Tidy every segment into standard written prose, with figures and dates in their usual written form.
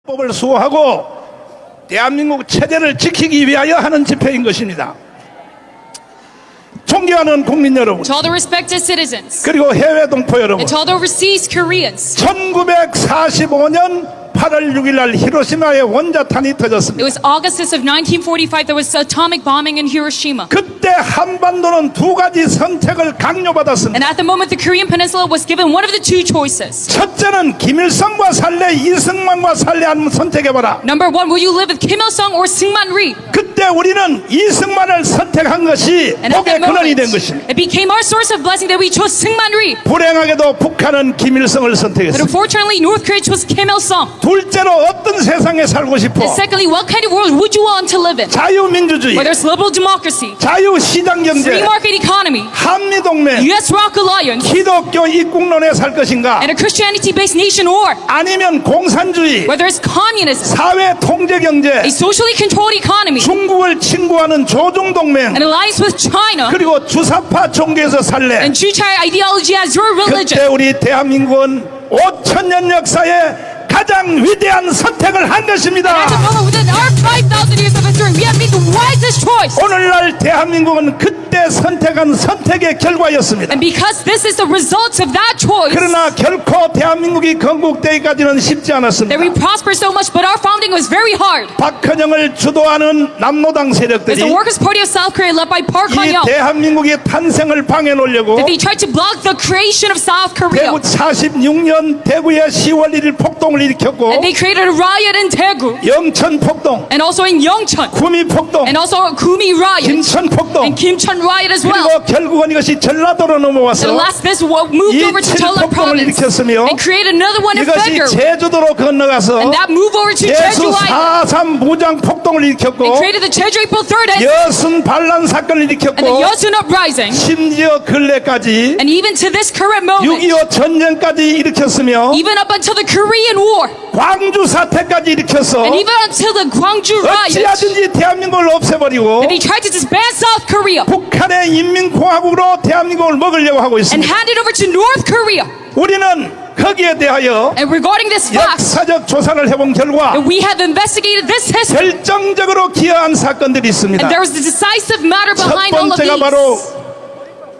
법을 수호하고 대한민국 체제를 지키기 위하여 하는 집회인 것입니다. 존경하는 국민 여러분, To all the respected citizens 그리고 해외 동포 여러분, and to all the overseas Koreans, 1945년 8월 6일 날 히로시마에 원자탄이 터졌습니다. it was August of 1945 there was atomic bombing in Hiroshima. 그때 한반도는 두 가지 선택을 강요받았습니다. And at the moment the Korean Peninsula was given one of the two choices. 첫째는 김일성과 살래, 이승만과 살래 하는 선택해봐라. Number one, will you live with Kim Il-sung or Syngman Rhee? 그때 우리는 이승만을 선택한 것이 And at 복의 that 근원이 된 moment, 것입니다. it became our source of blessing that we chose Syngman Rhee. 불행하게도 북한은 김일성을 But 선택했습니다. unfortunately, North Korea chose Kim Il-sung. 둘째로 어떤 세상에 살고 싶어? And secondly, what kind of world would you want to live in? 자유민주주의, Where there's liberal democracy, 자유시장경제, free market economy, 한미동맹, US-ROC alliance, 기독교 입국론에 살 것인가? and a Christianity-based nation, or 아니면 공산주의, whether it's communism, 사회 통제경제, a socially controlled economy, 중국을 친구하는 조중동맹, an alliance with China, 그리고 주사파 종교에서 살래. and Juchai ideology as your 그때 religion. 우리 대한민국은 5,000년 역사에 가장 위대한 선택을 한 것입니다. At the moment, within our 5,000 years of history, we have made the wisest choice. 오늘날 대한민국은 그때 선택한 선택의 결과였습니다. And because this is the result of that choice, 그러나 결코 대한민국이 건국되기까지는 쉽지 않았습니다. that we prosper so much, but our founding was very hard. 박헌영을 주도하는 남노당 It's 세력들이 the Workers' Party of South Korea led by Park 이 Han-yeol, 대한민국의 탄생을 방해 놓으려고 that they tried to block the creation of South Korea. 대구 46년 대구에 10월 1일 폭동을 일으켰고 And they created a riot in Daegu, 영천 폭동, and also in Yeongcheon, 구미 폭동, and also a Gumi riot, 김천 폭동, and Kimcheon riot as well. 그리고 결국은 i것이 전라도로 And 넘어와서 last, this moved over to 27 Jeolla 폭동을 province 일으켰으며 and created another one in 이것이 February. 제주도로 건너가서 And that moved over to 예수 Jeju Island 4.3 무장 폭동을 and 일으켰고 created the Jeju April 3rd and 여순 반란 사건을 the 일으켰고 Yeosun uprising. 심지어 근래까지 And even to this current moment, 6.25 전쟁까지 일으켰으며 even up until the Korean War, 광주 사태까지 일으켰어. and even until the Gwangju riot, 어찌하든지 대한민국을 없애버리고 and they tried to disband South Korea 북한의 인민공화국으로 대한민국을 먹으려고 하고 and 있습니다. hand it over to North Korea. 우리는 거기에 대하여 And regarding this fact, 역사적 조사를 해본 결과 we have investigated this history, 결정적으로 기여한 사건들이 있습니다. and there was the decisive matter 첫 behind all of 번째가 바로 these.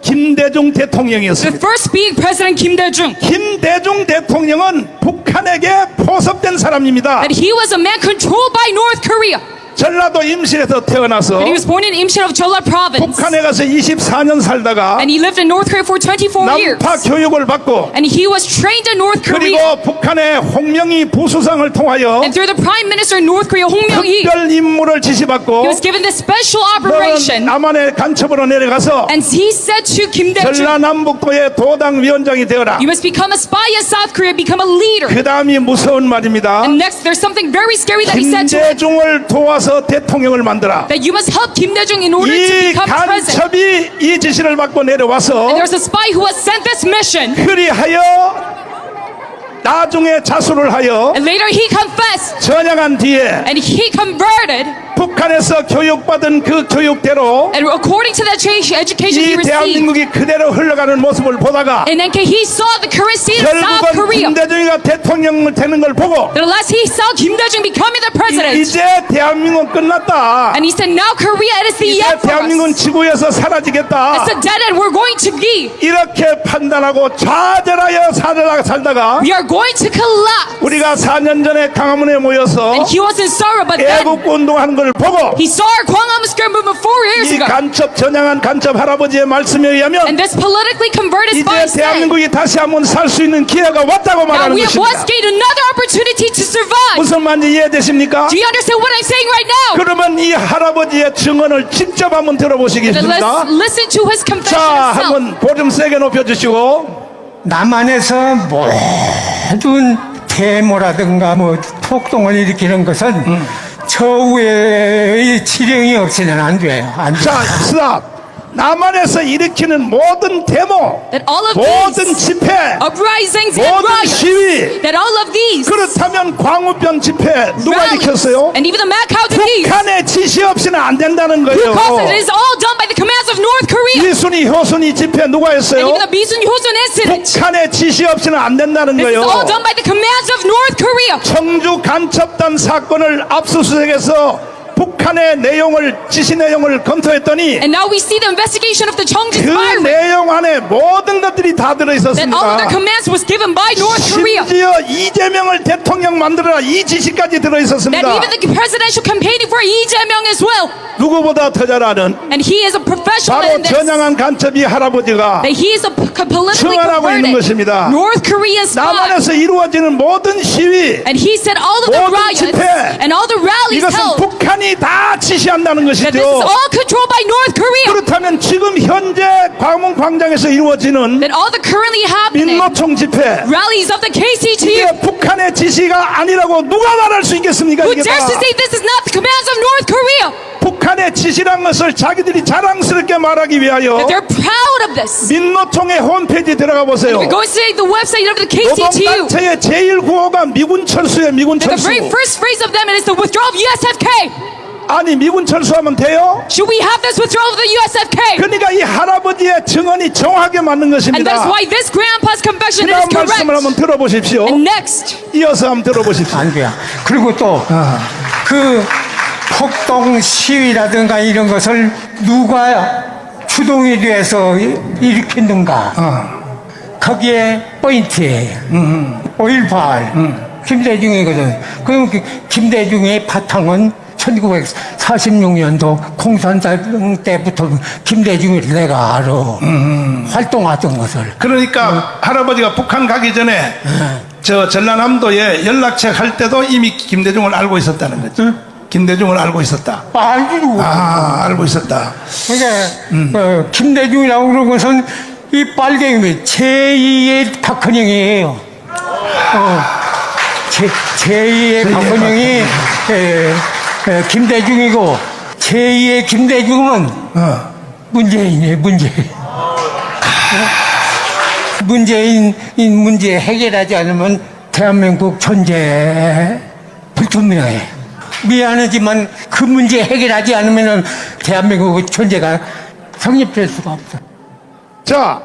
김대중 The 대통령이었습니다. first being President Kim Dae-jung, 김대중 대통령은 북한에게 포섭된 사람입니다. that he was a man controlled by North Korea. 전라도 임실에서 태어나서 And he was born in Imshin of Jeolla province, 북한에 가서 24년 살다가 and he lived in North Korea for 24 years. 남파 교육을 받고 And he was trained in North Korea. 그리고 북한의 홍명희 부수상을 통하여 And through the Prime Minister in North Korea, Hong Myung-hee, 특별 임무를 지시받고 he was given this special 너는 operation. 남한의 간첩으로 내려가서 And he said to Kim Dae-jung, 전라남북도의 도당 위원장이 되어라. you must become a spy in South Korea, become a leader. 그 다음이 무서운 말입니다. And next, there's something very scary that he said to him, 김대중을 도와서 대통령을 만들라. that you must help Kim Dae-jung in order to 이 become president. 간첩이 이 지시를 받고 And 내려와서 there was a spy who was sent this mission, 그리하여 나중에 자수를 하여 and later he confessed, 전향한 뒤에 and he converted, 북한에서 교육받은 그 교육대로 and according to that education he 이 received, 대한민국이 그대로 흘러가는 모습을 보다가 and then he saw the current state of South 결국은 Korea. 김대중이가 대통령 되는 걸 보고 That unless he saw Kim Dae-jung becoming the president, 이제 대한민국은 끝났다. and he said, now Korea, it is the 이제 end for us. 대한민국은 지구에서 사라지겠다. It's a dead end. We're going to be. 이렇게 판단하고 좌절하여 살다가 We are going to collapse. 우리가 4년 전에 강화문에 모여서 And he was in sorrow, but then 애국 운동하는 걸 보고 he saw our Gwangham Square movement 4 years 이 ago. 간첩 전향한 간첩 할아버지의 말씀에 의하면 And this politically converted spy 이제 said 대한민국이 다시 한번 살 수 있는 기회가 왔다고 that 말하는 we have 것입니다. once gained another opportunity to survive. 무슨 말인지 이해되십니까? Do you understand what I'm saying right now? 그러면 이 할아버지의 증언을 직접 한번 Then 들어보시겠습니다. let's listen to his confession 자, himself. 한번 볼륨 세게 높여주시고. 남한에서 모든 데모라든가 뭐 폭동을 일으키는 것은 처우의 치령이 없이는 안 돼요. 안 돼요. 자, 스탑. 남한에서 일으키는 모든 데모, that all of 모든 these 집회, uprisings and 모든 riots, 시위, that all of these 그렇다면 광우병 집회 누가 rallies, 일으켰어요? and even the mad cow disease, 북한의 지시 없이는 안 된다는 who 거예요. caused it? It is all done by the commands of North Korea. 이순이 효순이 집회 누가 And 했어요? even the Bisun Hosun incident, 북한의 지시 없이는 안 된다는 this is 거예요. all done by the commands of North Korea. 청주 간첩단 사건을 압수수색해서 북한의 내용을 지시 내용을 검토했더니 And now we see the investigation of the Cheongju 그 spy ring, 내용 안에 모든 것들이 다 들어 that all of 있었습니다. their commands was given by North Korea. 심지어 이재명을 대통령 만들어라 이 지시까지 들어 That 있었습니다. even the presidential campaigning for Lee Jae-myung as well. 누구보다 더 잘 아는 And he is a professional 바로 in this. 전향한 간첩이 할아버지가 That he is a politically 증언하고 있는 converted 것입니다. North Korean spy. 남한에서 이루어지는 모든 시위 And he said all of the 모든 riots 집회, and all the rallies 이것은 held, 북한이 다 지시한다는 that this is 것이죠. all controlled by North Korea. 그렇다면 지금 현재 광문 광장에서 이루어지는 That all the currently happening 민노총 집회 rallies of the KCT, 이게 북한의 지시가 아니라고 누가 말할 수 있겠습니까? who 이게 dares 다 to say this is not the commands of North Korea? 북한의 지시란 것을 자기들이 자랑스럽게 말하기 위하여 That they're proud of this. 민노총의 홈페이지 들어가 보세요. If you go to the website of the KCTU, 노동단체의 제1구호가 미군 철수예요. 미군 that the 철수. very first phrase of them is the withdrawal of USFK. 아니 미군 철수하면 돼요? Should we have this withdrawal of the USFK? 그러니까 이 할아버지의 증언이 정확하게 맞는 And that is 것입니다. why this grandpa's confession 그다음 is 말씀을 한번 correct. 들어보십시오. And next, 이어서 한번 들어보십시오. 안 돼요. 그리고 또 그 폭동 시위라든가 이런 것을 누가 주동이 돼서 일으켰는가 거기에 포인트예요. 5.18 김대중이거든. 그럼 김대중의 바탕은 1946년도 공산당 때부터 김대중을 내가 알아. 활동하던 것을. 그러니까 할아버지가 북한 가기 전에 저 전라남도에 연락책 할 때도 이미 김대중을 알고 있었다는 거죠. 김대중을 알고 있었다. 알고. 알고 있었다. 그러니까 김대중이라고 그런 것은 이 빨갱이 제2의 박헌영이에요. 제2의 박헌영이 김대중이고 제2의 김대중은 문재인이에요. 문재인 문제 해결하지 않으면 대한민국 존재 불투명해. 미안하지만 그 문제 해결하지 않으면 대한민국 존재가 성립될 수가 없어. 자,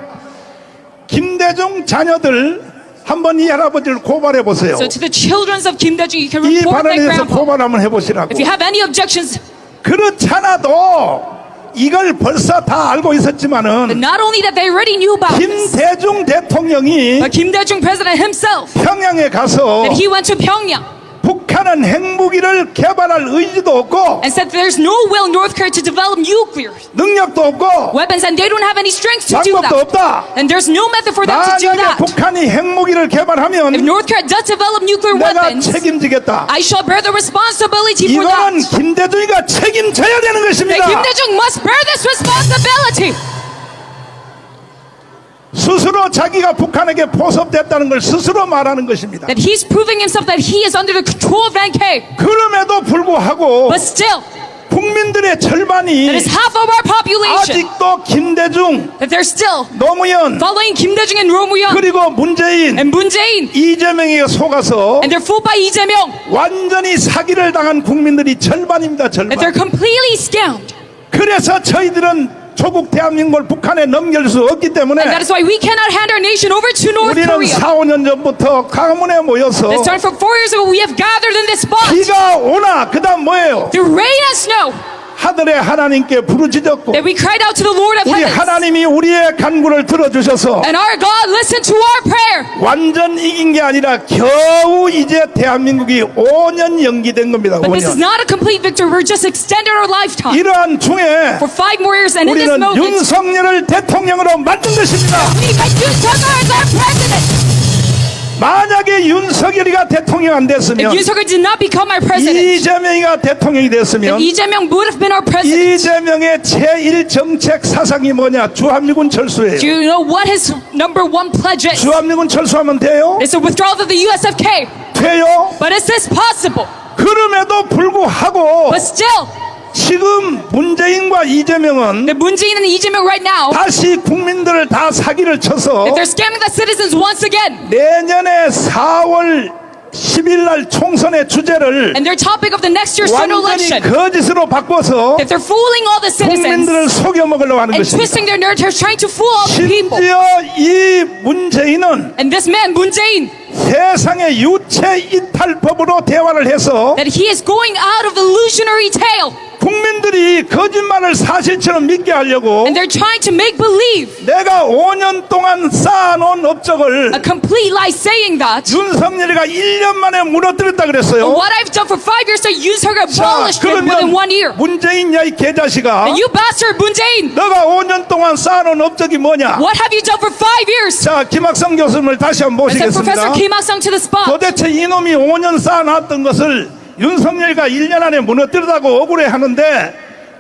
김대중 자녀들 한번 이 할아버지를 고발해 보세요. so to the children of Kim Dae-jung, you can 이 report 발언에 that 대해서 grandpa. 고발 한번 해보시라고. If you have any objections, 그렇잖아도 이걸 벌써 다 알고 있었지만은 not only that they already knew about this, 김대중 대통령이 but Kim Dae-jung president himself, 평양에 가서 that he went to Pyongyang 북한은 핵무기를 개발할 의지도 없고 and said there's no will in North Korea to develop nuclear 능력도 없고 weapons and they don't have any strength to do 방법도 that. 없다. And there's no method for them to do 만약에 that. 북한이 핵무기를 If 개발하면 North Korea does develop nuclear 내가 weapons, 책임지겠다. I shall bear the responsibility for 이거는 that. 김대중이가 책임져야 되는 That 것입니다. Kim Dae-jung must bear this responsibility. 스스로 자기가 북한에게 포섭됐다는 걸 스스로 말하는 것입니다. That he's proving himself that he is under the control of NK. 그럼에도 불구하고 But still, 국민들의 절반이 that is half of our population. 아직도 김대중, That they're still 노무현 following Kim Dae-jung and Roh Moo-hyun 그리고 문재인, and Moon Jae-in. 이재명에게 속아서 And they're fooled by Lee Jae-myung. 완전히 사기를 당한 국민들이 절반입니다. That they're 절반. completely scammed. 그래서 저희들은 조국 대한민국을 북한에 넘길 수 없기 때문에 And that is why we cannot hand our nation over to North 우리는 Korea. 4, 5년 전부터 강문에 모여서 That started from 4 years ago, we have gathered in this spot. 비가 오나 그 다음 뭐예요? Through rain and snow, 하늘의 하나님께 부르짖었고 that we cried out to the Lord of 우리 heavens. 하나님이 우리의 간구를 들어주셔서 And our God listened to our prayer. 완전 이긴 게 아니라 겨우 이제 대한민국이 5년 연기된 겁니다. But this is 5년. not a complete victory. We're just extended our lifetime 이러한 중에 for 5 more years. And in this 우리는 moment, 윤석열을 대통령으로 만든 것입니다. we make Yoon Suk-yeol as our president. 만약에 윤석열이가 대통령 안 If 됐으면 Yoon Suk-yeol did not become our president, 이재명이가 대통령이 됐으면 Lee Jae-myung would have been our president. 이재명의 제1정책 사상이 뭐냐? 주한미군 철수예요. Do you know what his number 1 pledge is? 주한미군 철수하면 돼요? It's a withdrawal of the USFK. 돼요? But is this possible? 그럼에도 불구하고 But still, 지금 문재인과 이재명은 that Moon Jae-in and Lee Jae-myung right now, 다시 국민들을 다 사기를 쳐서 that they're scamming the citizens once again. 내년에 4월 10일 날 총선의 주제를 And their topic of the next year's general 완전히 election, 거짓으로 바꿔서 that they're fooling all the citizens 국민들을 속여 먹으려고 하는 and 것입니다. twisting their narratives, trying to fool all the people. 심지어 이 문재인은 And this man, Moon Jae-in, 세상의 유체 이탈법으로 대화를 해서 that he is going out of illusionary tale, 국민들이 거짓말을 사실처럼 믿게 하려고 and they're trying to make believe 내가 5년 동안 쌓아놓은 업적을 a complete lie, saying that 윤석열이가 1년 만에 무너뜨렸다 그랬어요. what I've done for 5 years, I use her 자, abolished it within 1 year. 문재인 야 이 개자식아, And you bastard, Moon Jae-in, 너가 5년 동안 쌓아놓은 업적이 뭐냐? what have you done for 5 years? 자, 김학성 교수님을 다시 한번 I sent Professor 모시겠습니다. Kim Ha-sung to the spot. 도대체 이놈이 5년 쌓아놨던 것을 윤석열이가 1년 안에 무너뜨리다고 억울해 하는데,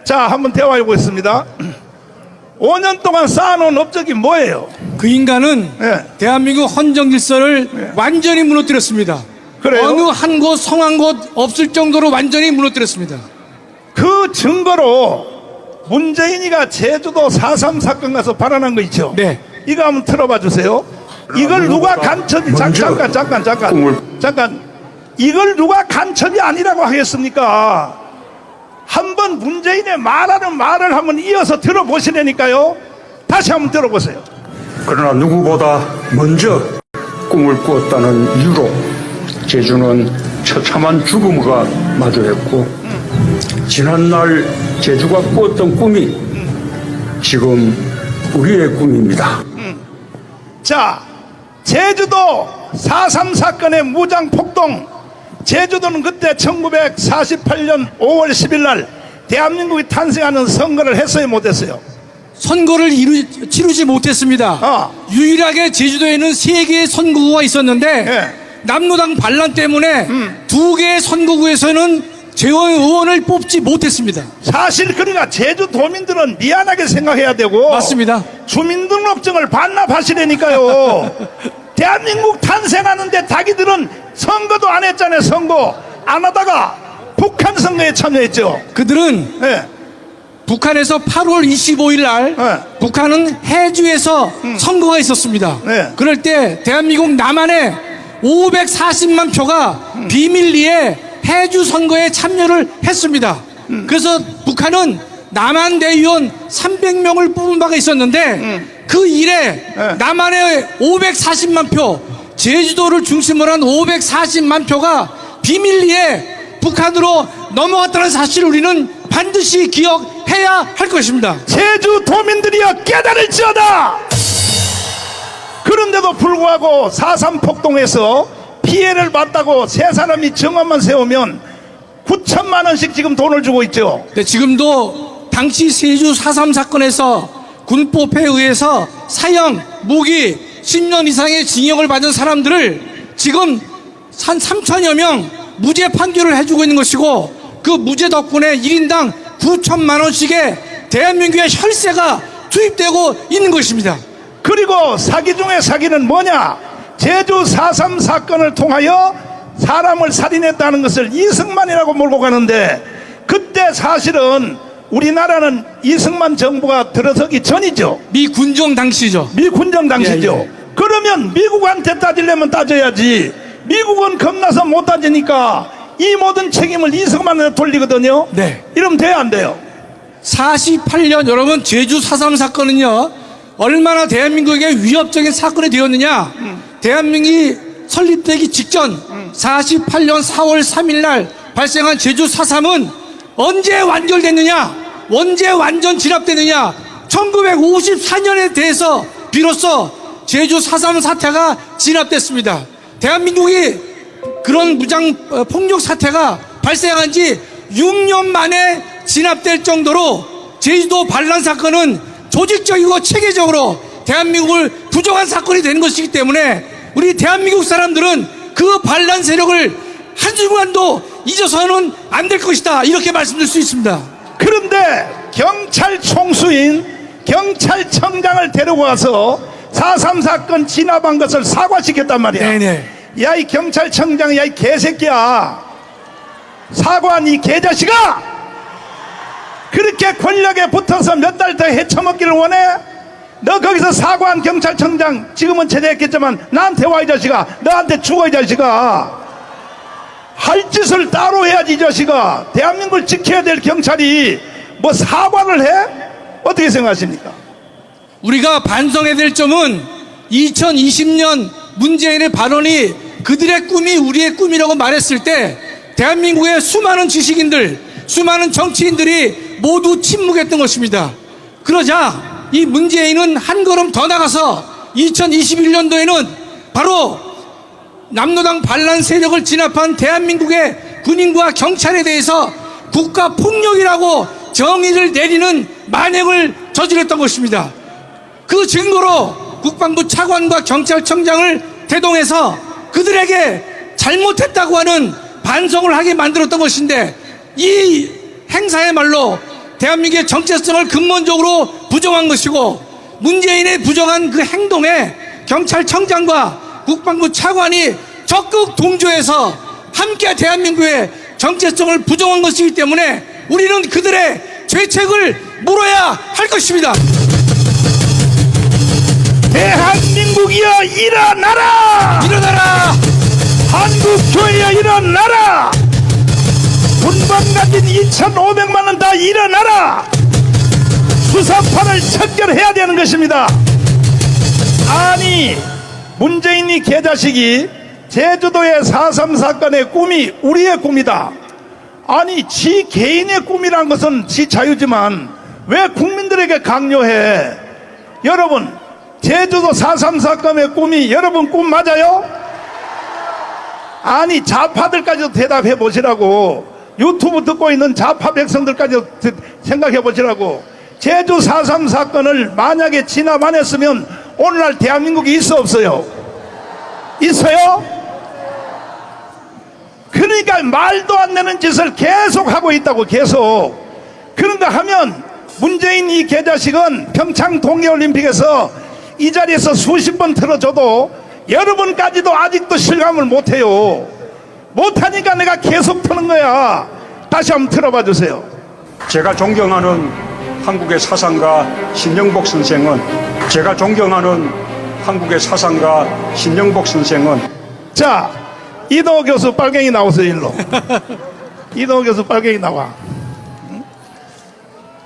자, 한번 대화해 보겠습니다. 5년 동안 쌓아놓은 업적이 뭐예요? 그 인간은 예. 대한민국 헌정 질서를 완전히 무너뜨렸습니다. 그래요? 어느 한 곳 성한 곳 없을 정도로 완전히 무너뜨렸습니다. 그 증거로 문재인이가 제주도 4.3 사건 가서 발언한 거 있죠? 네. 이거 한번 틀어봐 주세요. 이걸 누가 간첩이 잠깐 이걸 누가 간첩이 아니라고 하겠습니까? 한번 문재인의 말하는 말을 한번 이어서 들어보시라니까요. 다시 한번 들어보세요. 그러나 누구보다 먼저 꿈을 꾸었다는 이유로 제주는 처참한 죽음과 마주했고, 지난날 제주가 꾸었던 꿈이 지금 우리의 꿈입니다. 자, 제주도 4.3 사건의 무장폭동, 제주도는 그때 1948년 5월 10일 날 대한민국이 탄생하는 선거를 했어요, 못했어요? 선거를 치르지 못했습니다. 유일하게 제주도에는 3개의 선거구가 있었는데 예. 남로당 반란 때문에 2개의 선거구에서는 의원을 뽑지 못했습니다. 사실 그러니까 제주도민들은 미안하게 생각해야 되고, 맞습니다. 주민등록증을 반납하시라니까요. 대한민국 탄생하는데 자기들은 선거도 안 했잖아요. 선거 안 하다가 북한 선거에 참여했죠. 그들은 네. 북한에서 8월 25일 날 네. 북한은 해주에서 선거가 있었습니다. 네. 그럴 때 대한민국 남한에 540만 표가 비밀리에 해주 선거에 참여를 했습니다. 그래서 북한은 남한 대의원 300명을 뽑은 바가 있었는데 그 일에 남한의 540만 표, 제주도를 중심으로 한 540만 표가 비밀리에 북한으로 넘어갔다는 사실을 우리는 반드시 기억해야 할 것입니다. 제주도민들이여 깨달을지어다. 그런데도 불구하고 4.3 폭동에서 피해를 봤다고 세 사람이 증언만 세우면 9천만 원씩 지금 돈을 주고 있죠. 네, 지금도 당시 세주 4.3 사건에서 군법에 의해서 사형, 무기 10년 이상의 징역을 받은 사람들을 지금 한 3천여 명 무죄 판결을 해주고 있는 것이고, 그 무죄 덕분에 1인당 9천만 원씩의 대한민국의 혈세가 투입되고 있는 것입니다. 그리고 사기 중에 사기는 뭐냐? 제주 4.3 사건을 통하여 사람을 살인했다는 것을 이승만이라고 몰고 가는데, 그때 사실은 우리나라는 이승만 정부가 들어서기 전이죠. 미 군정 당시죠. 미 군정 당시죠. 예, 예. 그러면 미국한테 따지려면 따져야지. 미국은 겁나서 못 따지니까 이 모든 책임을 이승만한테 돌리거든요. 네. 이러면 돼요, 안 돼요? 48년, 여러분, 제주 4.3 사건은요, 얼마나 대한민국에게 위협적인 사건이 되었느냐. 대한민국이 설립되기 직전 48년 4월 3일 날 발생한 제주 4.3은 언제 완결됐느냐, 언제 완전 진압됐느냐. 1954년에 대해서 비로소 제주 4.3 사태가 진압됐습니다. 대한민국이 그런 무장 폭력 사태가 발생한 지 6년 만에 진압될 정도로 제주도 반란 사건은 조직적이고 체계적으로 대한민국을 부정한 사건이 되는 것이기 때문에 우리 대한민국 사람들은 그 반란 세력을 한순간도 잊어서는 안 될 것이다, 이렇게 말씀드릴 수 있습니다. 그런데 경찰 총수인 경찰청장을 데리고 와서 4.3 사건 진압한 것을 사과시켰단 말이야. 네네. 야, 이 경찰청장, 야, 이 개새끼야, 사과한 이 개자식아, 그렇게 권력에 붙어서 몇 달 더 헤쳐먹기를 원해? 너 거기서 사과한 경찰청장 지금은 제대했겠지만 나한테 와 이 자식아. 너한테 죽어 이 자식아. 할 짓을 따로 해야지 이 자식아. 대한민국을 지켜야 될 경찰이 뭐 사과를 해? 어떻게 생각하십니까? 우리가 반성해야 될 점은 2020년 문재인의 발언이 그들의 꿈이 우리의 꿈이라고 말했을 때 대한민국의 수많은 지식인들, 수많은 정치인들이 모두 침묵했던 것입니다. 그러자 이 문재인은 한 걸음 더 나가서 2021년도에는 바로 남로당 반란 세력을 진압한 대한민국의 군인과 경찰에 대해서 국가폭력이라고 정의를 내리는 만행을 저질렀던 것입니다. 그 증거로 국방부 차관과 경찰청장을 대동해서 그들에게 잘못했다고 하는 반성을 하게 만들었던 것인데 이 행사야말로 대한민국의 정체성을 근본적으로 부정한 것이고 문재인의 부정한 그 행동에 경찰청장과 국방부 차관이 적극 동조해서 함께 대한민국의 정체성을 부정한 것이기 때문에 우리는 그들의 죄책을 물어야 할 것입니다. 대한민국이여 일어나라! 일어나라! 한국교회여 일어나라! 군번 가진 2,500만 원 다 일어나라! 수사판을 척결해야 되는 것입니다. 아니 문재인이 개자식이 제주도의 4.3 사건의 꿈이 우리의 꿈이다. 아니 지 개인의 꿈이란 것은 지 자유지만 왜 국민들에게 강요해? 여러분 제주도 4.3 사건의 꿈이 여러분 꿈 맞아요? 아니 좌파들까지도 대답해 보시라고. 유튜브 듣고 있는 좌파 백성들까지도 생각해 보시라고. 제주 4.3 사건을 만약에 진압 안 했으면 오늘날 대한민국이 있어 없어요? 있어요? 그러니까 말도 안 되는 짓을 계속 하고 있다고. 계속. 그런가 하면 문재인 이 개자식은 평창 동계올림픽에서 이 자리에서 수십 번 틀어줘도 여러분까지도 아직도 실감을 못해요. 못하니까 내가 계속 트는 거야. 다시 한번 틀어봐 주세요. 제가 존경하는 한국의 사상가 신영복 선생은 자, 이동호 교수 빨갱이 나오세요. 일로. 이동호 교수 빨갱이 나와.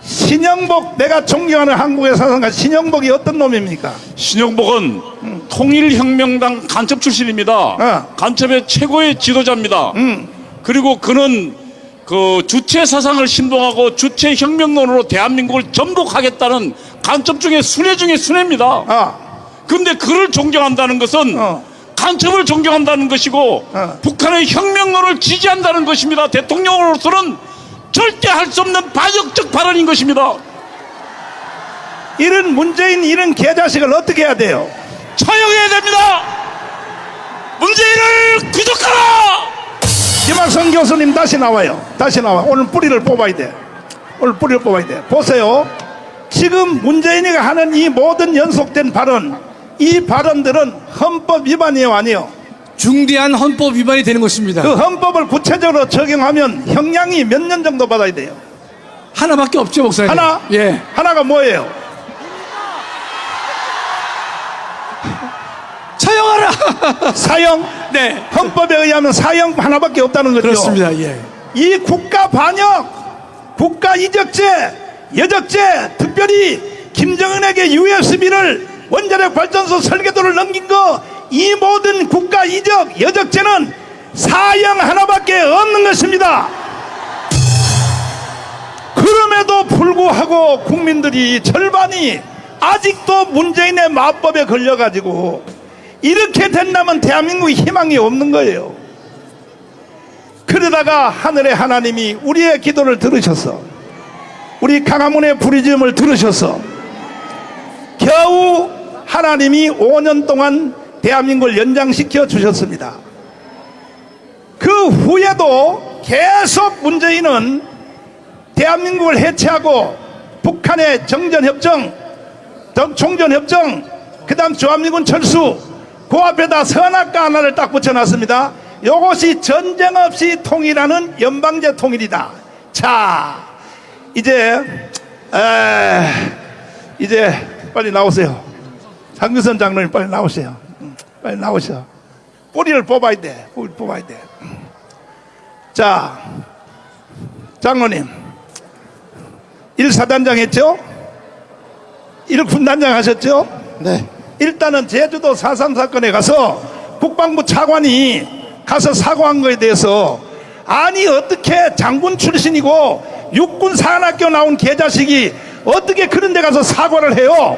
신영복, 내가 존경하는 한국의 사상가 신영복이 어떤 놈입니까? 신영복은 통일혁명당 간첩 출신입니다. 간첩의 최고의 지도자입니다. 그리고 그는 그 주체 사상을 신봉하고 주체 혁명론으로 대한민국을 전복하겠다는 간첩 중에 순회 중에 순회입니다. 그런데 그를 존경한다는 것은 간첩을 존경한다는 것이고 북한의 혁명론을 지지한다는 것입니다. 대통령으로서는 절대 할 수 없는 반역적 발언인 것입니다. 이런 문재인 이런 개자식을 어떻게 해야 돼요? 처형해야 됩니다. 문재인을 구속하라. 김학성 교수님 다시 나와요. 다시 나와. 오늘 뿌리를 뽑아야 돼. 오늘 뿌리를 뽑아야 돼. 보세요. 지금 문재인이가 하는 이 모든 연속된 발언, 이 발언들은 헌법 위반이에요, 아니에요? 중대한 헌법 위반이 되는 것입니다. 그 헌법을 구체적으로 적용하면 형량이 몇 년 정도 받아야 돼요? 하나밖에 없죠, 목사님. 하나? 예. 하나가 뭐예요? 처형하라. 사형? 네. 헌법에 의하면 사형 하나밖에 없다는 거죠. 그렇습니다. 예. 이 국가 반역, 국가 이적죄, 여적죄, 특별히 김정은에게 USB를 원자력 발전소 설계도를 넘긴 거, 이 모든 국가 이적, 여적죄는 사형 하나밖에 없는 것입니다. 그럼에도 불구하고 국민들이 절반이 아직도 문재인의 마법에 걸려가지고 이렇게 된다면 대한민국에 희망이 없는 거예요. 그러다가 하늘의 하나님이 우리의 기도를 들으셔서, 우리 강화문의 부르짖음을 들으셔서 겨우 하나님이 5년 동안 대한민국을 연장시켜 주셨습니다. 그 후에도 계속 문재인은 대한민국을 해체하고 북한의 정전협정, 종전협정, 그 다음 주한미군 철수, 그 앞에다 선악과 하나를 딱 붙여놨습니다. 이것이 전쟁 없이 통일하는 연방제 통일이다. 자, 이제 빨리 나오세요. 장규선 장로님 빨리 나오세요. 빨리 나오셔. 뿌리를 뽑아야 돼. 뿌리를 뽑아야 돼. 자, 장로님 1사단장 했죠? 1군단장 하셨죠? 네. 일단은 제주도 4.3 사건에 가서 국방부 차관이 가서 사과한 거에 대해서 아니 어떻게 장군 출신이고 육군 사관학교 나온 개자식이 어떻게 그런 데 가서 사과를 해요?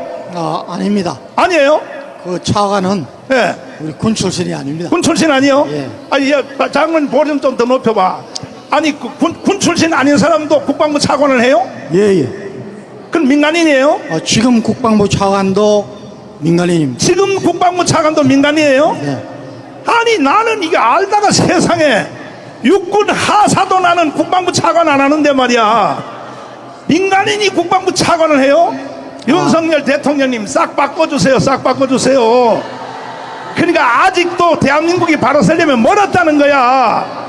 아닙니다. 아니에요? 그 차관은 예. 우리 군 출신이 아닙니다. 군 출신 아니요? 예. 아니, 장군 볼륨 좀 더 높여봐. 아니, 군 출신 아닌 사람도 국방부 차관을 해요? 예, 예. 그럼 민간인이에요? 지금 국방부 차관도 민간인입니다. 지금 국방부 차관도 민간이에요? 네. 아니, 나는 이게 알다가 세상에 육군 하사도 나는 국방부 차관 안 하는데 말이야. 민간인이 국방부 차관을 해요? 윤석열 대통령님 싹 바꿔주세요. 싹 바꿔주세요. 그러니까 아직도 대한민국이 바로 서려면 멀었다는 거야.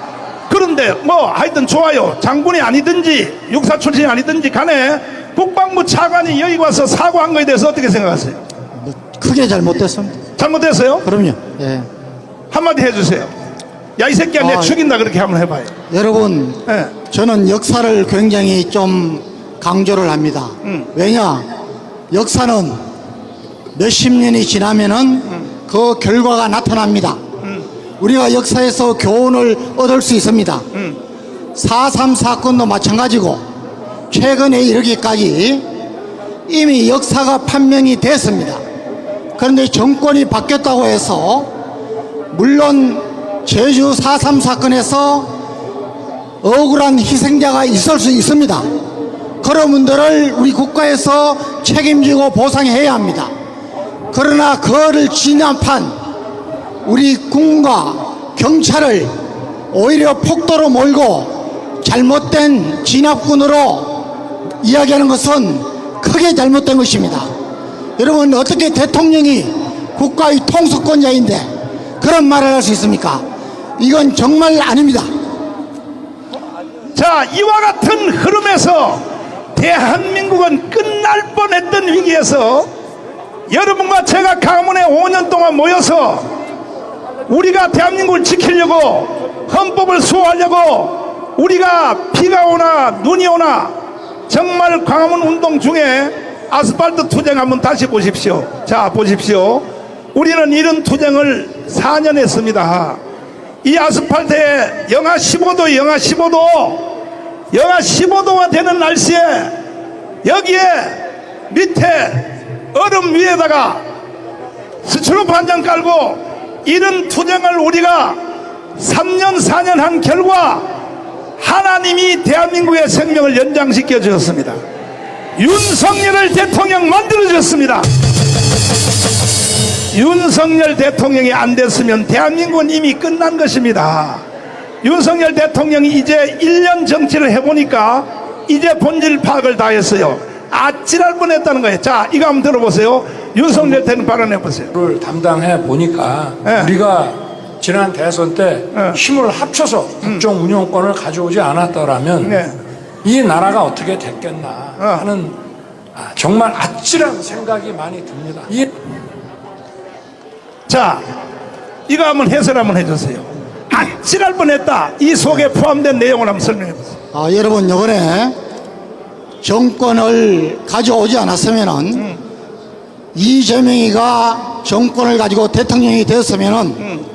그런데 뭐 하여튼 좋아요. 장군이 아니든지 육사 출신이 아니든지 간에 국방부 차관이 여기 와서 사과한 거에 대해서 어떻게 생각하세요? 뭐 크게 잘못됐습니다. 잘못됐어요? 그럼요. 예. 한마디 해주세요. 야, 이 새끼야, 내 죽인다. 그렇게 한번 해봐요. 여러분, 예. 저는 역사를 굉장히 좀 강조를 합니다. 왜냐? 역사는 몇십 년이 지나면은 그 결과가 나타납니다. 우리가 역사에서 교훈을 얻을 수 있습니다. 4.3 사건도 마찬가지고 최근에 이르기까지 이미 역사가 판명이 됐습니다. 그런데 정권이 바뀌었다고 해서 물론 제주 4.3 사건에서 억울한 희생자가 있을 수 있습니다. 그런 분들을 우리 국가에서 책임지고 보상해야 합니다. 그러나 그거를 진압한 우리 군과 경찰을 오히려 폭도로 몰고 잘못된 진압군으로 이야기하는 것은 크게 잘못된 것입니다. 여러분, 어떻게 대통령이 국가의 통수권자인데 그런 말을 할 수 있습니까? 이건 정말 아닙니다. 자, 이와 같은 흐름에서 대한민국은 끝날 뻔했던 위기에서 여러분과 제가 가문에 5년 동안 모여서 우리가 대한민국을 지키려고 헌법을 수호하려고 우리가 비가 오나 눈이 오나 정말 광화문 운동 중에 아스팔트 투쟁 한번 다시 보십시오. 자, 보십시오. 우리는 이런 투쟁을 4년 했습니다. 이 아스팔트에 영하 15도, 영하 15도, 영하 15도가 되는 날씨에 여기에 밑에 얼음 위에다가 스티로폼 한 장 깔고 이런 투쟁을 우리가 3년 4년 한 결과 하나님이 대한민국의 생명을 연장시켜 주셨습니다. 윤석열을 대통령 만들어 주셨습니다. 윤석열 대통령이 안 됐으면 대한민국은 이미 끝난 것입니다. 윤석열 대통령이 이제 1년 정치를 해보니까 이제 본질 파악을 다 했어요. 아찔할 뻔했다는 거예요. 자, 이거 한번 들어보세요. 윤석열 대통령 발언해보세요. 를 담당해 보니까 네. 우리가 지난 대선 때 힘을 합쳐서 국정 운영권을 가져오지 않았더라면 네. 이 나라가 어떻게 됐겠나 하는 정말 아찔한 생각이 많이 듭니다. 자, 이거 한번 해설 한번 해주세요. 아찔할 뻔했다. 이 속에 포함된 내용을 한번 설명해보세요. 여러분, 이번에 정권을 가져오지 않았으면은 이재명이가 정권을 가지고 대통령이 되었으면은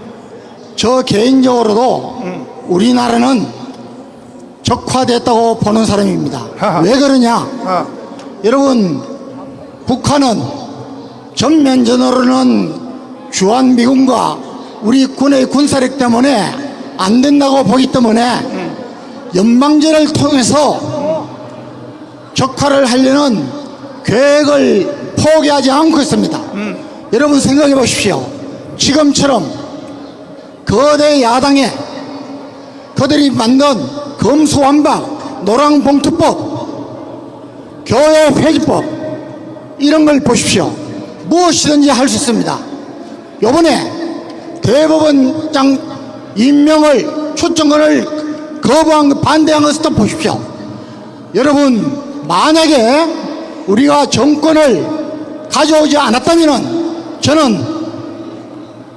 저 개인적으로도 우리나라는 적화됐다고 보는 사람입니다. 왜 그러냐? 여러분, 북한은 전면전으로는 주한미군과 우리 군의 군사력 때문에 안 된다고 보기 때문에 연방제를 통해서 적화를 하려는 계획을 포기하지 않고 있습니다. 여러분, 생각해 보십시오. 지금처럼 거대 야당에 그들이 만든 검수완박, 노랑봉투법, 교회 폐지법 이런 걸 보십시오. 무엇이든지 할 수 있습니다. 요번에 대법원장 임명을 추천권을 거부한 반대한 것도 보십시오. 여러분, 만약에 우리가 정권을 가져오지 않았다면 저는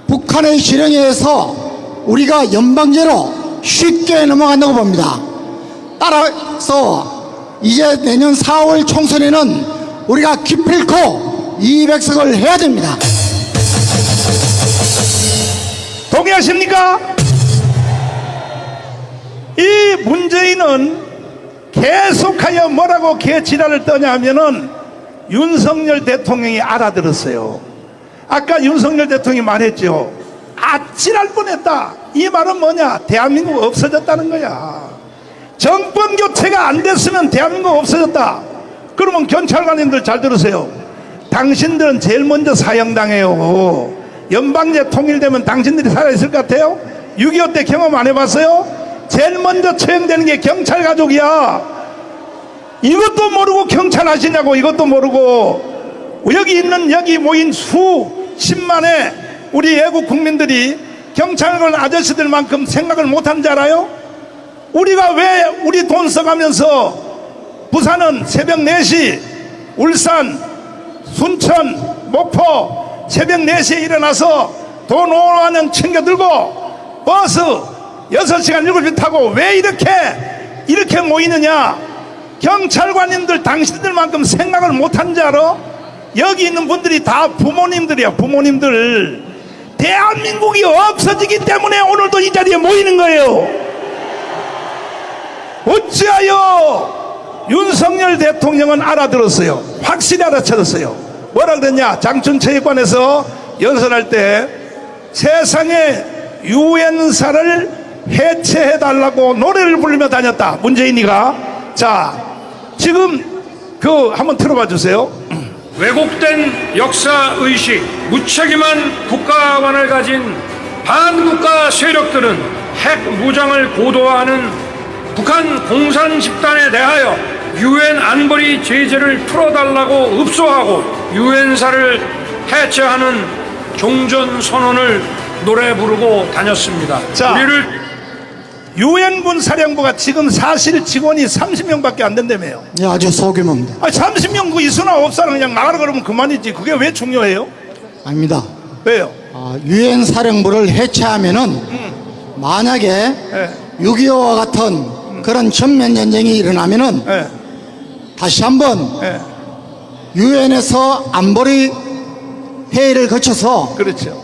북한의 실행에 의해서 우리가 연방제로 쉽게 넘어간다고 봅니다. 따라서 이제 내년 4월 총선에는 우리가 기필코 200석을 해야 됩니다. 동의하십니까? 이 문재인은 계속하여 뭐라고 개지랄을 떠냐 하면은 윤석열 대통령이 알아들었어요. 아까 윤석열 대통령이 말했죠. 아찔할 뻔했다. 이 말은 뭐냐? 대한민국 없어졌다는 거야. 정권 교체가 안 됐으면 대한민국 없어졌다. 그러면 경찰관님들 잘 들으세요. 당신들은 제일 먼저 사형당해요. 연방제 통일되면 당신들이 살아있을 것 같아요? 6.25 때 경험 안 해봤어요? 제일 먼저 처형되는 게 경찰 가족이야. 이것도 모르고 경찰 하시냐고. 이것도 모르고 여기 모인 수십만의 우리 애국 국민들이 경찰관 아저씨들만큼 생각을 못하는 줄 알아요? 우리가 왜 우리 돈 써가면서 부산은 새벽 4시, 울산, 순천, 목포 새벽 4시에 일어나서 돈 5만원 챙겨들고 버스 6시간 7시 타고 왜 이렇게 모이느냐? 경찰관님들 당신들만큼 생각을 못한 줄 알아? 여기 있는 분들이 다 부모님들이야. 부모님들. 대한민국이 없어지기 때문에 오늘도 이 자리에 모이는 거예요. 어찌하여 윤석열 대통령은 알아들었어요. 확실히 알아차렸어요. 뭐라 그랬냐? 장춘체육관에서 연설할 때 세상에 유엔사를 해체해달라고 노래를 부르며 다녔다. 문재인이가. 자, 지금 한번 틀어봐 주세요. 왜곡된 역사의식, 무책임한 국가관을 가진 반국가 세력들은 핵 무장을 고도화하는 북한 공산 집단에 대하여 유엔 안보리 제재를 풀어달라고 읍소하고 유엔사를 해체하는 종전선언을 노래 부르고 다녔습니다. 자, 우리를 유엔군 사령부가 지금 사실 직원이 30명밖에 안 된다며요. 예, 아주 소규모입니다. 30명 그 있으나 없으나 그냥 나가라 그러면 그만이지. 그게 왜 중요해요? 아닙니다. 왜요? 유엔 사령부를 해체하면은 만약에 예. 6.25와 같은 그런 전면 전쟁이 일어나면은 예. 다시 한번 예. 유엔에서 안보리 회의를 거쳐서 그렇죠.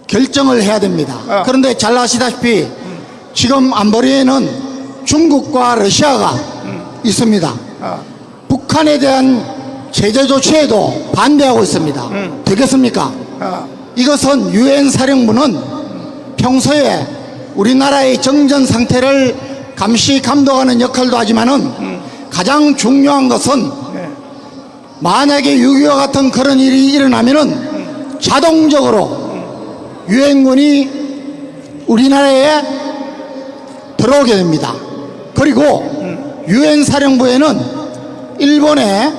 결정을 해야 됩니다. 그런데 잘 아시다시피 지금 안보리에는 중국과 러시아가 있습니다. 북한에 대한 제재 조치에도 반대하고 있습니다. 되겠습니까? 이것은 유엔 사령부는 평소에 우리나라의 정전 상태를 감시 감독하는 역할도 하지만은 가장 중요한 것은 만약에 6.25와 같은 그런 일이 일어나면은 자동적으로 유엔군이 우리나라에 들어오게 됩니다. 그리고 유엔 사령부에는 일본의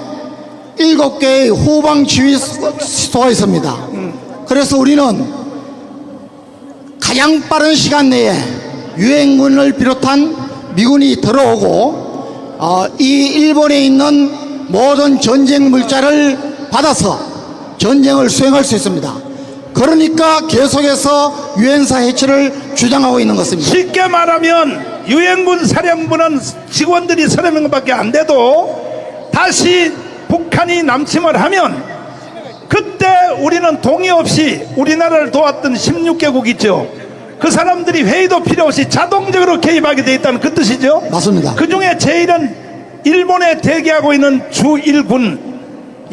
7개의 후방 지휘소가 있습니다. 그래서 우리는 가장 빠른 시간 내에 유엔군을 비롯한 미군이 들어오고 이 일본에 있는 모든 전쟁 물자를 받아서 전쟁을 수행할 수 있습니다. 그러니까 계속해서 유엔사 해체를 주장하고 있는 것입니다. 쉽게 말하면 유엔군 사령부는 직원들이 30명밖에 안 돼도 다시 북한이 남침을 하면 그때 우리는 동의 없이 우리나라를 도왔던 16개국 있죠. 그 사람들이 회의도 필요 없이 자동적으로 개입하게 돼 있다는 그 뜻이죠. 맞습니다. 그 중에 제일은 일본에 대기하고 있는 주1군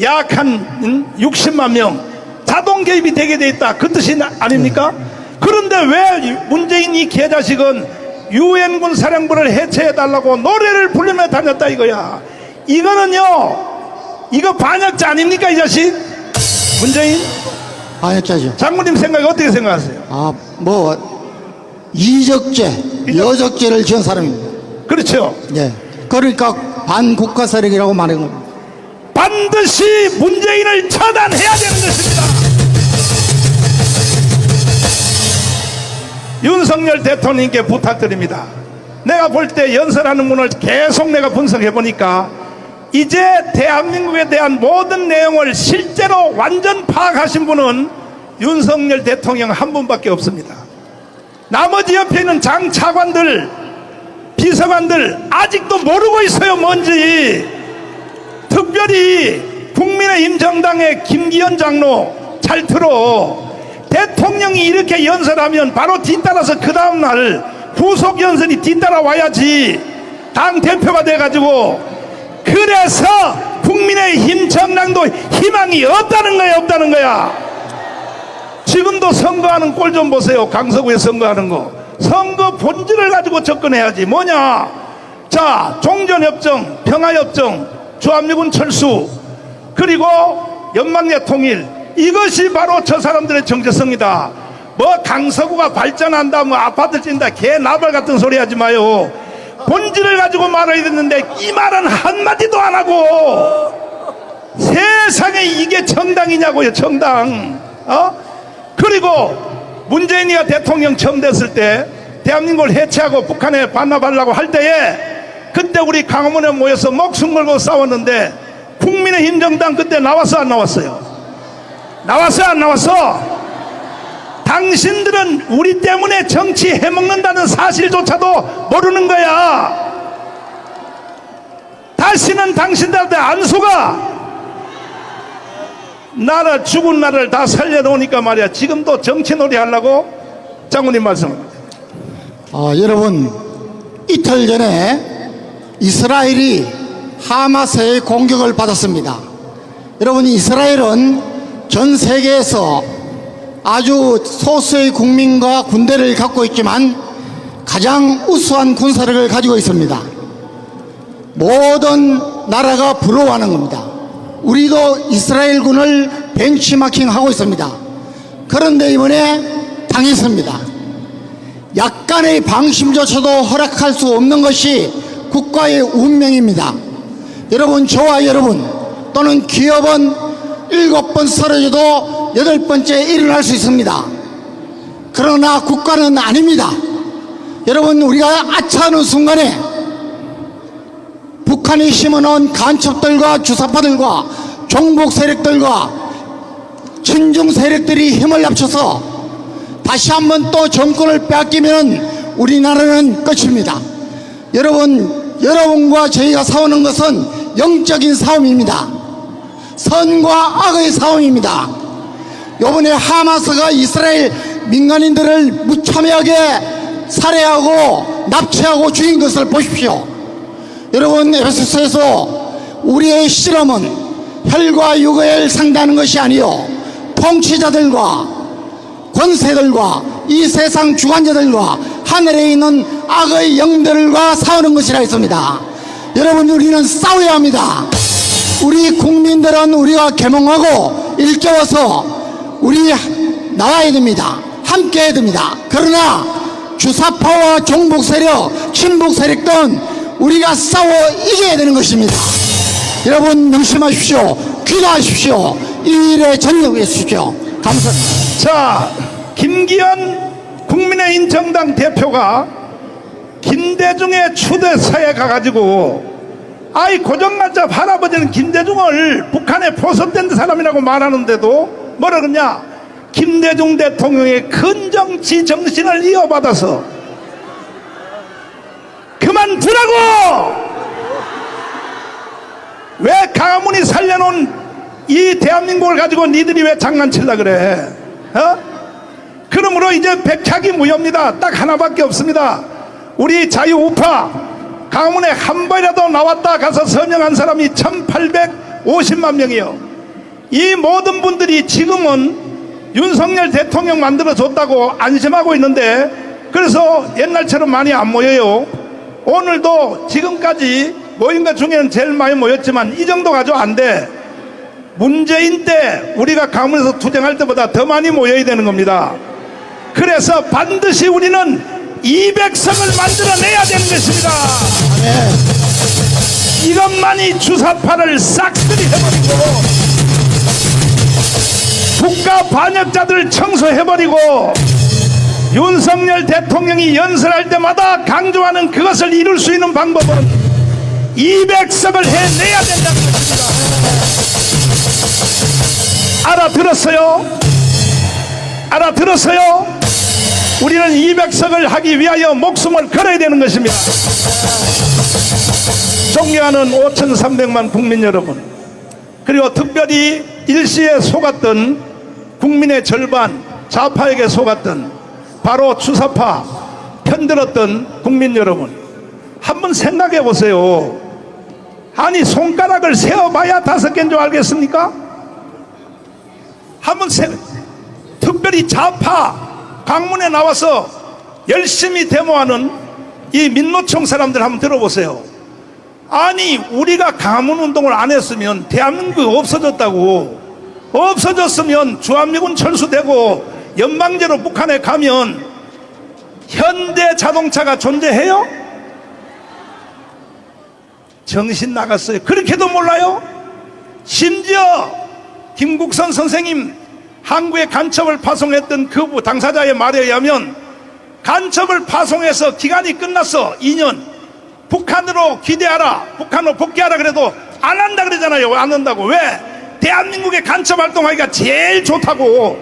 약 한 60만 명 자동 개입이 되게 돼 있다. 그 뜻이 아닙니까? 그런데 왜 문재인 이 개자식은 유엔군 사령부를 해체해달라고 노래를 부르며 다녔다 이거야. 이거는요, 이거 반역자 아닙니까 이 자식? 문재인? 반역자죠. 장군님 생각이 어떻게 생각하세요? 이적죄, 여적죄를 지은 사람입니다. 그렇죠. 예. 그러니까 반국가 세력이라고 말한 겁니다. 반드시 문재인을 처단해야 되는 것입니다. 윤석열 대통령께 부탁드립니다. 내가 볼 때 연설하는 분을 계속 내가 분석해 보니까 이제 대한민국에 대한 모든 내용을 실제로 완전 파악하신 분은 윤석열 대통령 한 분밖에 없습니다. 나머지 옆에 있는 장 차관들, 비서관들 아직도 모르고 있어요. 뭔지. 특별히 국민의힘 정당의 김기현 장로 잘 들어. 대통령이 이렇게 연설하면 바로 뒤따라서 그 다음날 후속 연설이 뒤따라 와야지. 당 대표가 돼가지고. 그래서 국민의힘 정당도 희망이 없다는 거야, 없다는 거야. 지금도 선거하는 꼴 좀 보세요. 강서구에 선거하는 거. 선거 본질을 가지고 접근해야지. 뭐냐? 자, 종전협정, 평화협정, 주한미군 철수, 그리고 연방내 통일. 이것이 바로 저 사람들의 정체성이다. 뭐 강서구가 발전한다, 뭐 아파트 짓는다, 개 나발 같은 소리 하지 마요. 본질을 가지고 말해야 되는데 이 말은 한마디도 안 하고. 세상에 이게 정당이냐고요, 정당. 그리고 문재인이가 대통령 처음 됐을 때 대한민국을 해체하고 북한에 반납하려고 할 때에 그때 우리 강화문에 모여서 목숨 걸고 싸웠는데 국민의힘 정당 그때 나왔어, 안 나왔어요? 나왔어, 안 나왔어? 당신들은 우리 때문에 정치 해먹는다는 사실조차도 모르는 거야. 다시는 당신들한테 안 속아. 나라, 죽은 나라를 다 살려놓으니까 말이야. 지금도 정치놀이 하려고? 장군님 말씀합니다. 여러분, 이틀 전에 이스라엘이 하마스의 공격을 받았습니다. 여러분, 이스라엘은 전 세계에서 아주 소수의 국민과 군대를 갖고 있지만 가장 우수한 군사력을 가지고 있습니다. 모든 나라가 부러워하는 겁니다. 우리도 이스라엘군을 벤치마킹하고 있습니다. 그런데 이번에 당했습니다. 약간의 방심조차도 허락할 수 없는 것이 국가의 운명입니다. 여러분, 저와 여러분 또는 기업은 7번 쓰러져도 8번째 일어날 수 있습니다. 그러나 국가는 아닙니다. 여러분, 우리가 아차하는 순간에 북한이 심어놓은 간첩들과 주사파들과 종북 세력들과 친중 세력들이 힘을 합쳐서 다시 한번 또 정권을 빼앗기면 우리나라는 끝입니다. 여러분과 저희가 싸우는 것은 영적인 싸움입니다. 선과 악의 싸움입니다. 이번에 하마스가 이스라엘 민간인들을 무참하게 살해하고 납치하고 죽인 것을 보십시오. 여러분, 에베소서에서 우리의 실험은 혈과 육을 상대하는 것이 아니요 통치자들과 권세들과 이 세상 주관자들과 하늘에 있는 악의 영들과 싸우는 것이라 했습니다. 여러분, 우리는 싸워야 합니다. 우리 국민들은 우리가 계몽하고 일깨워서 우리 나와야 됩니다. 함께 해야 됩니다. 그러나 주사파와 종북 세력, 친북 세력 등 우리가 싸워 이겨야 되는 것입니다. 여러분, 명심하십시오. 기도하십시오. 이 일에 전념해 주십시오. 감사합니다. 자, 김기현 국민의힘 정당 대표가 김대중의 추대사에 가가지고 아이 고정간첩 할아버지는 김대중을 북한에 포섭된 사람이라고 말하는데도 뭐라 그러냐? 김대중 대통령의 큰 정치 정신을 이어받아서 그만두라고! 왜 강화문이 살려놓은 이 대한민국을 가지고 니들이 왜 장난칠라 그래? 그러므로 이제 백착이 무효입니다. 딱 하나밖에 없습니다. 우리 자유우파 강화문에 한 번이라도 나왔다 가서 서명한 사람이 1850만 명이요. 이 모든 분들이 지금은 윤석열 대통령 만들어줬다고 안심하고 있는데 그래서 옛날처럼 많이 안 모여요. 오늘도 지금까지 모인 것 중에는 제일 많이 모였지만 이 정도 가지고 안 돼. 문재인 때 우리가 강화문에서 투쟁할 때보다 더 많이 모여야 되는 겁니다. 그래서 반드시 우리는 200석을 만들어내야 되는 것입니다. 이것만이 주사파를 싹쓸이 해버리고 국가 반역자들을 청소해버리고 윤석열 대통령이 연설할 때마다 강조하는 그것을 이룰 수 있는 방법은 200석을 해내야 된다는 것입니다. 알아들었어요? 알아들었어요? 우리는 200석을 하기 위하여 목숨을 걸어야 되는 것입니다. 존경하는 5,300만 국민 여러분, 그리고 특별히 일시에 속았던 국민의 절반, 좌파에게 속았던 바로 주사파 편들었던 국민 여러분, 한번 생각해 보세요. 아니 손가락을 세어봐야 5개인 줄 알겠습니까? 한번 특별히 좌파 강문에 나와서 열심히 데모하는 이 민노총 사람들 한번 들어보세요. 아니 우리가 가문운동을 안 했으면 대한민국이 없어졌다고. 없어졌으면 주한미군 철수되고 연방제로 북한에 가면 현대 자동차가 존재해요? 정신 나갔어요. 그렇게도 몰라요? 심지어 김국선 선생님 한국에 간첩을 파송했던 그 당사자의 말에 의하면 간첩을 파송해서 기간이 끝났어. 2년. 북한으로 기대하라, 북한으로 복귀하라 그래도 안 한다 그러잖아요. 안 한다고. 왜? 대한민국의 간첩 활동하기가 제일 좋다고.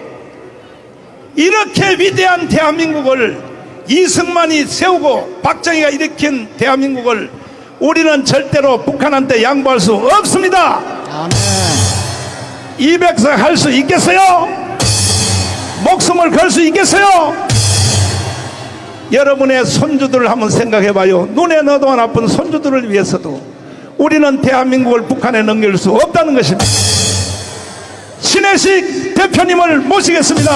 이렇게 위대한 대한민국을 이승만이 세우고 박정희가 일으킨 대한민국을 우리는 절대로 북한한테 양보할 수 없습니다. 200석 할 수 있겠어요? 목숨을 걸 수 있겠어요? 여러분의 손주들을 한번 생각해 봐요. 눈에 넣어도 안 아픈 손주들을 위해서도 우리는 대한민국을 북한에 넘길 수 없다는 것입니다. 신혜식 대표님을 모시겠습니다.